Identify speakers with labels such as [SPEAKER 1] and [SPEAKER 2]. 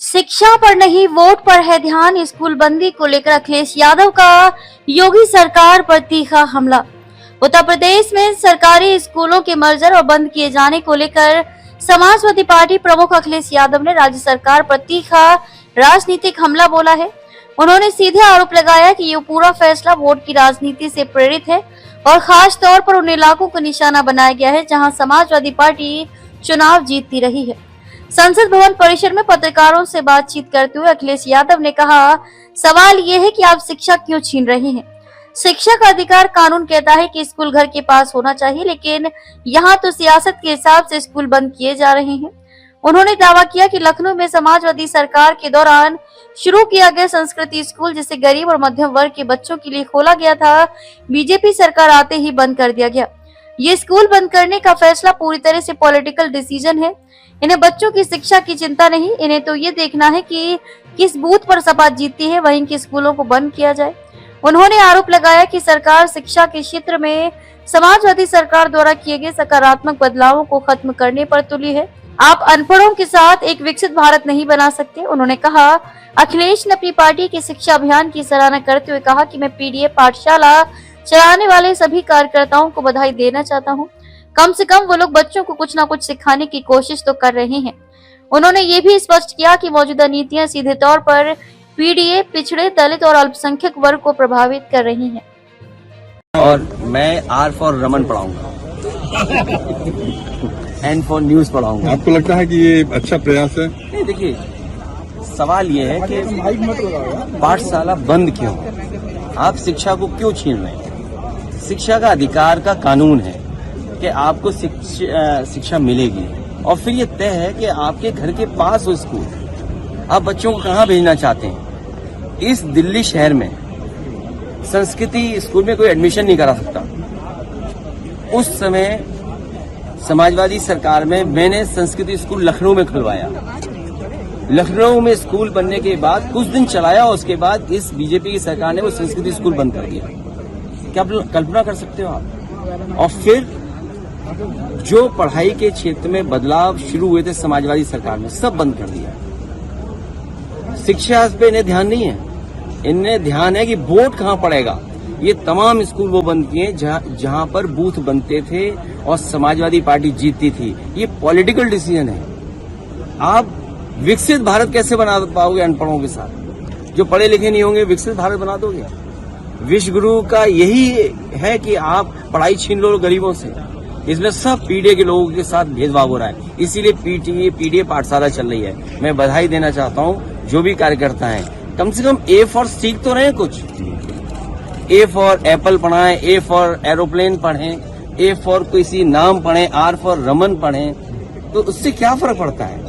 [SPEAKER 1] शिक्षा पर नहीं वोट पर है ध्यान। स्कूल बंदी को लेकर अखिलेश यादव का योगी सरकार पर तीखा हमला। उत्तर प्रदेश में सरकारी स्कूलों के मर्जर और बंद किए जाने को लेकर समाजवादी पार्टी प्रमुख अखिलेश यादव ने राज्य सरकार पर तीखा राजनीतिक हमला बोला है। उन्होंने सीधे आरोप लगाया कि ये पूरा फैसला वोट की राजनीति से प्रेरित है और खास तौर पर उन इलाकों को निशाना बनाया गया है जहां समाजवादी पार्टी चुनाव जीतती रही है। संसद भवन परिसर में पत्रकारों से बातचीत करते हुए अखिलेश यादव ने कहा, सवाल ये है कि आप शिक्षा क्यों छीन रहे हैं। शिक्षा का अधिकार कानून कहता है कि स्कूल घर के पास होना चाहिए, लेकिन यहाँ तो सियासत के हिसाब से स्कूल बंद किए जा रहे हैं। उन्होंने दावा किया कि लखनऊ में समाजवादी सरकार के दौरान शुरू किया गया संस्कृति स्कूल, जिसे गरीब और मध्यम वर्ग के बच्चों के लिए खोला गया था, बीजेपी सरकार आते ही बंद कर दिया गया। ये स्कूल बंद करने का फैसला पूरी तरह से पॉलिटिकल डिसीजन है। इन्हें बच्चों की शिक्षा की चिंता नहीं, इन्हें तो ये देखना है कि किस बूथ पर सपा जीतती है, वहीं के स्कूलों को बंद किया जाए। उन्होंने आरोप लगाया कि सरकार शिक्षा के क्षेत्र में समाजवादी सरकार द्वारा किए गए सकारात्मक बदलावों को खत्म करने पर तुली है। आप अनपढ़ों के साथ एक विकसित भारत नहीं बना सकते। उन्होंने कहा, अखिलेश ने अपनी पार्टी के शिक्षा अभियान की सराहना करते हुए कहा कि मैं पीडीए पाठशाला चलाने वाले सभी कार्यकर्ताओं को बधाई देना चाहता हूं। कम से कम वो लोग बच्चों को कुछ न कुछ सिखाने की कोशिश तो कर रहे हैं। उन्होंने ये भी स्पष्ट किया कि मौजूदा नीतियां सीधे तौर पर पीडीए, पिछड़े, दलित और अल्पसंख्यक वर्ग को प्रभावित कर रही हैं।
[SPEAKER 2] और मैं आर फॉर रमन पढ़ाऊंगा, एन फॉर न्यूज पढ़ाऊंगा।
[SPEAKER 3] आपको लगता है कि ये अच्छा प्रयास है?
[SPEAKER 2] नहीं, देखिए, सवाल ये है कि पाठशाला बंद क्यों, आप शिक्षा को क्यों छीन रहे हैं। शिक्षा का अधिकार का कानून है कि आपको शिक्षा मिलेगी, और फिर ये तय है कि आपके घर के पास हो स्कूल। आप बच्चों को कहाँ भेजना चाहते हैं। इस दिल्ली शहर में संस्कृति स्कूल में कोई एडमिशन नहीं करा सकता। उस समय समाजवादी सरकार में मैंने संस्कृति स्कूल लखनऊ में खुलवाया। लखनऊ में स्कूल बनने के बाद कुछ दिन चलाया, उसके बाद इस बीजेपी की सरकार ने वो संस्कृति स्कूल बंद कर दिया। क्या आप कल्पना कर सकते हो आप। और फिर जो पढ़ाई के क्षेत्र में बदलाव शुरू हुए थे समाजवादी सरकार में, सब बंद कर दिया। शिक्षा पे इन्हें ध्यान नहीं है, इन्हें ध्यान है कि वोट कहाँ पड़ेगा। ये तमाम स्कूल वो बंद किए जहां पर बूथ बनते थे और समाजवादी पार्टी जीतती थी। ये पॉलिटिकल डिसीजन है। आप विकसित भारत कैसे बना पाओगे अनपढ़ों के साथ। जो पढ़े लिखे नहीं होंगे विकसित भारत बना दोगे। विश्व गुरु का यही है कि आप पढ़ाई छीन लो गरीबों से। इसमें सब पीडीए के लोगों के साथ भेदभाव हो रहा है, इसीलिए पीडीए पाठशाला चल रही है। मैं बधाई देना चाहता हूं जो भी कार्यकर्ता हैं, कम से कम ए फॉर सीख तो रहे कुछ। ए फॉर एप्पल पढ़ाएं, ए फॉर एरोप्लेन पढ़ें, ए फॉर किसी नाम पढ़ें, आर फॉर रमन पढ़ें, तो उससे क्या फर्क पड़ता है।